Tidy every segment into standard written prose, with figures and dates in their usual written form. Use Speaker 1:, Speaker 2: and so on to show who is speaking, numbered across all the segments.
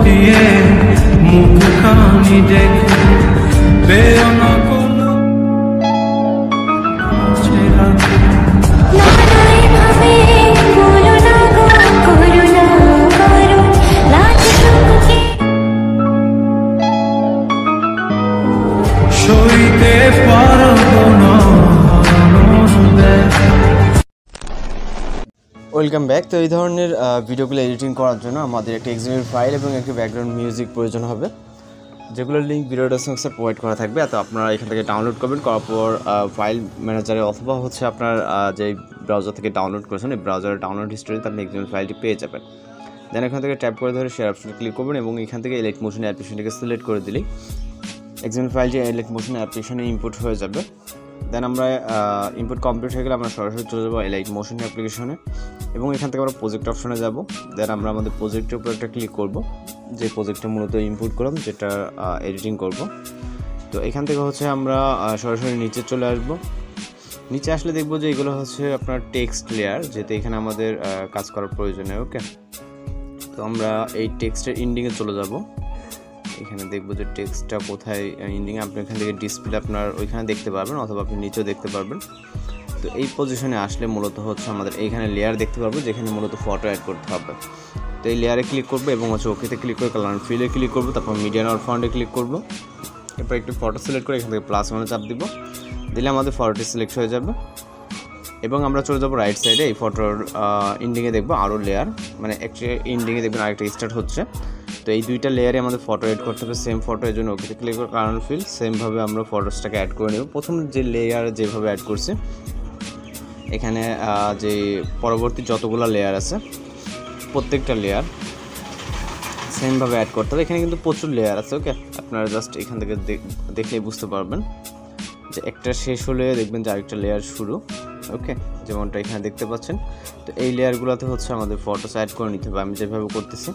Speaker 1: দিয়ে মুখখানি দেখে বেও না কোনো সইতে পারবো না।
Speaker 2: Welcome back. তো এই ধরনের ভিডিওগুলো এডিটিং করার জন্য আমাদের একটা এক্সএমএল ফাইল এবং একটা ব্যাকগ্রাউন্ড মিউজিক প্রয়োজন হবে, যেগুলোর লিঙ্ক ভিডিও ডেসক্রিপশনে প্রোভাইড করা থাকবে। তো আপনারা এখান থেকে ডাউনলোড করবেন, করার পর ফাইল ম্যানেজারে অথবা হচ্ছে আপনার যে ব্রাউজার থেকে ডাউনলোড করেছেন এই ব্রাউজারের ডাউনলোড হিস্টোরিতে আপনি এক্সএমএল ফাইলটি পেয়ে যাবেন। দেন এখান থেকে ট্যাপ করে ধরে শেয়ার অপশনে ক্লিক করবেন এবং এখান থেকে এলিট মোশন অ্যাপ্লিকেশনটিকে সিলেক্ট করে দিলেই এক্সএমএল ফাইলটি এলিট মোশন অ্যাপ্লিকেশনে ইম্পোর্ট হয়ে যাবে। দেন আমরা ইম্পোর্ট কমপ্লিট হয়ে গেলে আমরা সরাসরি চলে যাবো এলাইট মোশন অ্যাপ্লিকেশনে এবং এখান থেকে আমরা প্রজেক্ট অপশনে যাব। দেন আমরা আমাদের প্রজেক্টের উপর একটা ক্লিক করব, যে প্রজেক্টটা মূলত ইম্পোর্ট করলাম, যেটা এডিটিং করব। তো এখান থেকে হচ্ছে আমরা সরাসরি নিচে চলে আসব। নিচে আসলে দেখবো যে এগুলো হচ্ছে আপনার টেক্সট লেয়ার, যেহেতু এখানে আমাদের কাজ করার প্রয়োজন নেই। ওকে, তো আমরা এই টেক্সটের এন্ডিংয়ে চলে যাব। এখানে দেখবো যে টেক্সটটা কোথায় এন্ডিং, আপনি এখান থেকে ডিসপ্লে আপনার ওইখানে দেখতে পারবেন অথবা আপনি নিচেও দেখতে পারবেন। তো এই পজিশনে আসলে মূলত হচ্ছে আমাদের এইখানে লেয়ার দেখতে পারবো, যেখানে মূলত ফটো অ্যাড করতে হবে। তো এই লেয়ারে ক্লিক করবো এবং হচ্ছে ওকেতে ক্লিক করে কালার ফিলে ক্লিক করবো, তারপর মিডিয়ান আর ফন্টে ক্লিক করবো। এরপর একটু ফটো সিলেক্ট করে এখান থেকে প্লাস মানে চাপ দিব, দিলে আমাদের ফটোটি সিলেক্ট হয়ে যাবে এবং আমরা চলে যাবো রাইট সাইডে। এই ফটোর এন্ডিংয়ে দেখবো আরও লেয়ার, মানে একটা এন্ডিংয়ে দেখবেন আরেকটা স্টার্ট হচ্ছে। তো এই দুইটা লেয়ারে আমাদের ফটো অ্যাড করতে হবে, সেম ফটো। এই জন্য ওকে ক্লিক করে কালার ফিল সেমভাবে আমরা ফটোসটাকে অ্যাড করে নেব। প্রথম যে লেয়ার যেভাবে অ্যাড করছি, এখানে যে পরবর্তী যতগুলো লেয়ার আছে প্রত্যেকটা লেয়ার সেমভাবে অ্যাড করতে হবে। এখানে কিন্তু প্রচুর লেয়ার আছে। ওকে, আপনারা জাস্ট এখান থেকে দেখলেই বুঝতে পারবেন যে একটা শেষ হলে দেখবেন যে আরেকটা লেয়ার শুরু। ওকে, যেমনটা এখানে দেখতে পাচ্ছেন। তো এই লেয়ারগুলোতে হচ্ছে আমাদের ফটোস অ্যাড করে নিতে হবে, আমি যেভাবে করতেছি।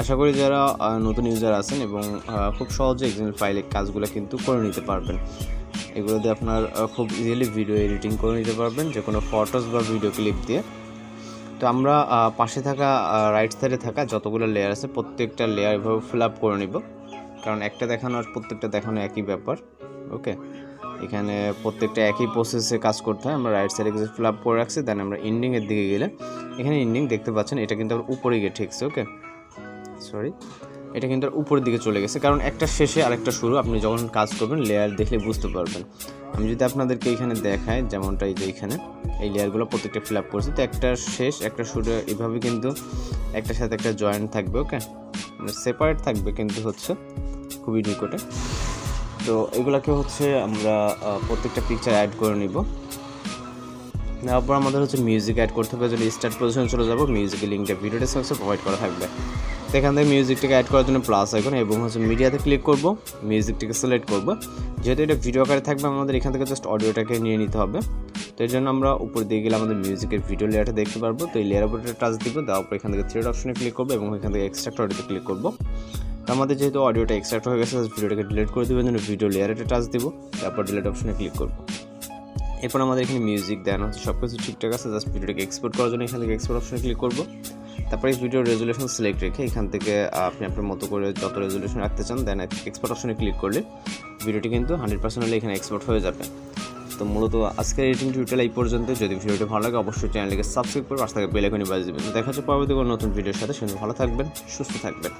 Speaker 2: আশা করি যারা নতুন ইউজার আছেন এবং খুব সহজে এক্সএমএল ফাইলে কাজগুলো কিন্তু করে নিতে পারবেন। এগুলো দিয়ে আপনার খুব ইজিলি ভিডিও এডিটিং করে নিতে পারবেন, যে কোনো ফটোস বা ভিডিও ক্লিপ দিয়ে। তো আমরা পাশে থাকা রাইট সাইডে থাকা যতগুলো লেয়ার আছে প্রত্যেকটা লেয়ার এভাবে ফিল আপ করে নিব, কারণ একটা দেখানো আর প্রত্যেকটা দেখানো একই ব্যাপার। ওকে, এখানে প্রত্যেকটা একই প্রসেসে কাজ করতে হয়। আমরা রাইট সাইডে কিছু ফিল আপ করে রাখছি। দেন আমরা এন্ডিংয়ের দিকে গেলে এখানে এন্ডিং দেখতে পাচ্ছেন, এটা কিন্তু আবার উপরে গিয়ে ঠেকছে। ওকে, সরি, এটা কিন্তু উপরের দিকে চলে গেছে, কারণ একটা শেষে আরেকটা শুরু। আপনি যখন কাজ করবেন লেয়ার দেখলে বুঝতে পারবেন। আমি যদি আপনাদেরকে এখানে দেখাই, যেমনটা এই যে এখানে এই লেয়ারগুলো প্রত্যেকটা ফিল আপ করছি, তো একটা শেষ একটা শুরু এভাবে কিন্তু একটার সাথে একটা জয়েন্ট থাকবে। ওকে, মানে সেপারেট থাকবে কিন্তু হচ্ছে খুবই নিকটে। তো এগুলোকে হচ্ছে আমরা প্রত্যেকটা পিকচার অ্যাড করে নিব। নেওয়ার পর আমাদের হচ্ছে মিউজিক অ্যাড করতে হবে। যদি স্টার্ট পজিশন চলে যাবো, মিউজিকের লিঙ্কটা ভিডিও ডেসক্রিপশনে প্রোভাইড করা থাকবে। তো এখান থেকে মিউজিকটাকে অ্যাড করার জন্য প্লাস আইকন এবং হচ্ছে মিডিয়াতে ক্লিক করব, মিউজিকটাকে সিলেক্ট করব। যেহেতু এটা ভিডিও আকারে থাকবে, আমাদের এখান থেকে জাস্ট অডিওটাকে নিয়ে নিতে হবে। তো এই জন্য আমরা উপর দিয়ে গেলে আমাদের মিউজিকের ভিডিও লেয়ারটা দেখতে পারবো। তো এই লেয়ার উপরে টাচ দিব, দেওয়ার পর এখান থেকে থ্রেড অপশনে ক্লিক করবো এবং এখান থেকে এক্সট্রাক্ট অডিওতে ক্লিক করব। তো আমাদের যেহেতু অডিওটা এক্সট্রাক্ট হয়ে গেছে, ভিডিওটাকে ডিলিট করে দেওয়ার জন্য ভিডিও লেয়ারে টাচ দিব, তারপর ডিলিট অপশনে ক্লিক করব। এরপর আমাদের এখানে মিউজিক দেন হচ্ছে সব কিছু ঠিকঠাক আছে। জাস্ট ভিডিওটাকে এক্সপোর্ট করার জন্য এখান থেকে এক্সপোর্ট অপশনে ক্লিক করব। তারপরে এই ভিডিও রেজুলেশন সিলেক্ট রেখে এখান থেকে আপনি আপনার মতো করে যত রেজুলেশন রাখতে চান, দেন এক্সপোর্ট অপশনে ক্লিক করলে ভিডিওটি কিন্তু 100% হলে এখানে এক্সপোর্ট হয়ে যাবে। তো মূলত আজকের এডিটিং টিউটোরিয়াল এই পর্যন্ত। যদি ভিডিওটি ভালো লাগে অবশ্যই চ্যানেলটিকে সাবস্ক্রাইব করে পাশে থাকা বেল আইকনে বাজিয়ে দেবেন। দেখা হচ্ছে পরবর্তী কোনো নতুন ভিডিওর সাথে। সেজন্য ভালো থাকবেন, সুস্থ থাকবেন।